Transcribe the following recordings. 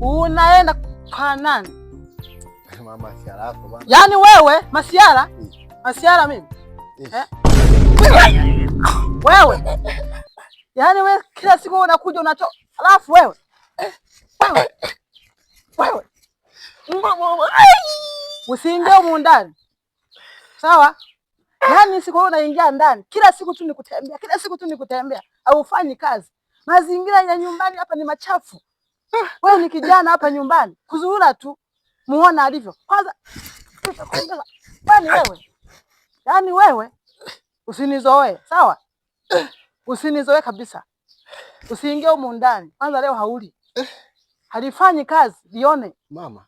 Unaenda kwa nani? Mama masiara yako bwana. Yaani wewe masiara? Masiara mimi? Wewe. Yaani wewe kila siku unakuja unacho. Alafu wewe. Wewe. Usiingie humu ndani. Sawa? Yaani siku unaingia ndani. Kila siku tu nikutembea. Kila siku tu nikutembea. Haufanyi kazi. Mazingira ya nyumbani hapa ni machafu. Wewe ni kijana hapa nyumbani. Kuzurura tu. Muona alivyo. Kwanza yaani wewe usinizoe, sawa? Usinizoe kabisa. Usiingie humu ndani. Kwanza leo hauli. Halifanyi kazi, lione. Mama.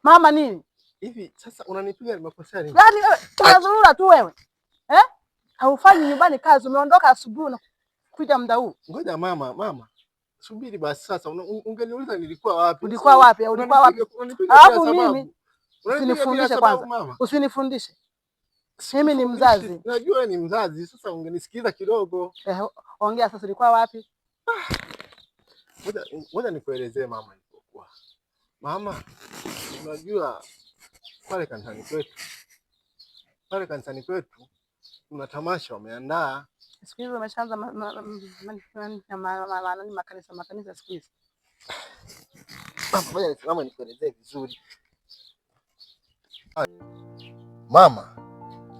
Mama nini? Hivi sasa unanipiga nimekosea nini? Yaani wewe unazurura tu wewe. Haufanyi nyumbani kazi, umeondoka asubuhi na kuja muda huu. Ngoja mama. Subiri basi sasa. Ungeniuliza nilikuwa wapi? Ulikuwa wapi? Alafu mimi usinifundishe kwanza. Usinifundishe. Mimi ni mzazi. Najua ni mzazi. Sasa ungenisikiza kidogo. Ongea sasa, ulikuwa wapi? Ngoja nikuelezee mama nilipokuwa. Mama, unajua pale kanisani kwetu kuna tamasha wameandaa. Siku hizi wameshaanza makanisa siku hizi. Mama nikuelezee vizuri. Mama.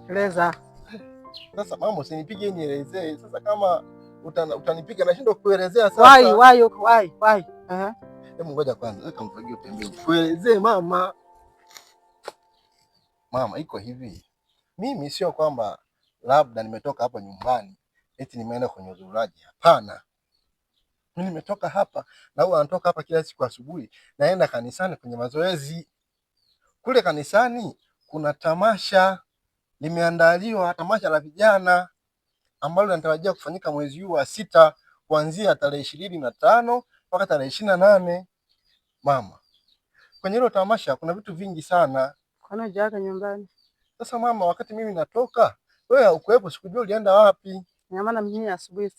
Eleza. Sasa mama usinipige nielezee. Sasa kama utanipiga nashindwa kuelezea sasa. Why? Hebu ngoja kwanza, weka mfagio pembeni. Kuelezee mama. Mama iko hivi. Mimi sio kwamba labda nimetoka hapa nyumbani eti nimeenda kwenye uzururaji. Hapana. Mimi nimetoka hapa na huwa anatoka hapa kila siku asubuhi naenda kanisani kwenye mazoezi. Kule kanisani kuna tamasha limeandaliwa, tamasha la vijana ambalo linatarajiwa kufanyika mwezi huu wa 6 kuanzia tarehe 25 mpaka tarehe 28. Mama, kwenye hilo tamasha kuna vitu vingi sana. Kwani hujaga nyumbani? Sasa mama, wakati mimi natoka wewe haukuwepo, sikujua ulienda wapi. Ina maana mimi asubuhi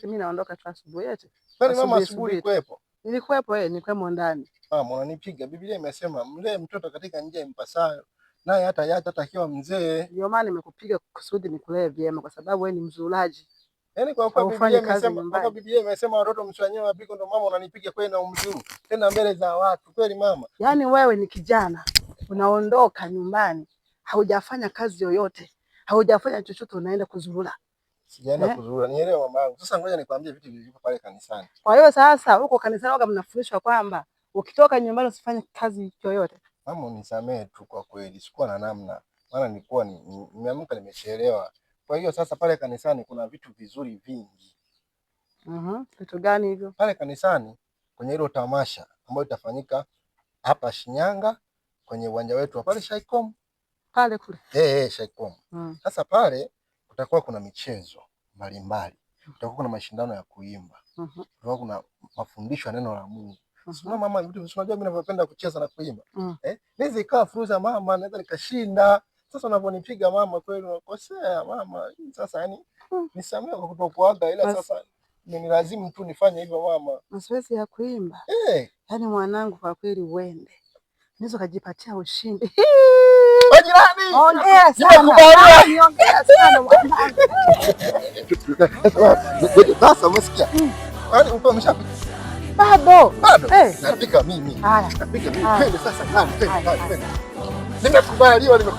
mimi naondoka tu asubuhi eti. Kwani mama asubuhi ulikuwepo? Nilikuwepo nilikuwa ndani. Mama unanipiga. Biblia imesema mlee mtoto katika njia impasayo. Naye hata akiwa mzee. Ndio maana nimekupiga kusudi nikulee vyema kwa sababu wewe ni mzulaji. Yaani kwa Biblia imesema watoto msiwanyewe wapiko, ndio mama unanipiga kweli na umzuru. Tena mbele za watu. Kweli mama. Yaani wewe ni kijana. Unaondoka nyumbani. Haujafanya kazi yoyote. Haujafanya chochote, unaenda kuzurura. Sijaenda kuzurura. Nielewa mama yangu. Sasa ngoja nikwambie vitu vilivyo pale kanisani. Kwa hiyo sasa huko kanisani waga mnafundishwa kwamba ukitoka nyumbani usifanye kazi yoyote. Mama unisamee tu kwa kweli. Sikuwa na namna. Maana nilikuwa nimeamka nimechelewa. Kwa hiyo sasa pale kanisani kuna vitu vizuri vingi. Vitu gani hivyo? Pale kanisani kwenye hilo tamasha ambayo itafanyika hapa Shinyanga kwenye uwanja wetu wa pale Shaikom. Pale kule. Shaikom. Sasa pale kutakuwa kuna michezo mbalimbali. Kutakuwa kuna mashindano ya kuimba. Kutakuwa kuna mafundisho ya neno la Mungu. Sasa mama, vitu unajua mimi ninavyopenda kucheza na kuimba. Nizi ikawa fursa mama, naweza nikashinda. Sasa unavyonipiga mama, kweli unakosea mama. Sasa yani nisamee kwa kutokuaga, ila sasa ni lazima tu nifanye hivyo mama. Mazoezi ya kuimba. Yaani mwanangu, kwa kweli uende. Nizo kajipatia ushindi. Jirani. Ongea sana. Niongea sana mwanangu. Sasa umesikia? Yaani uko umeshapika? Bado. Napika mimi. Haya. Napika mimi. Twende sasa ndani, twende. Nimekubaliwa. Twende.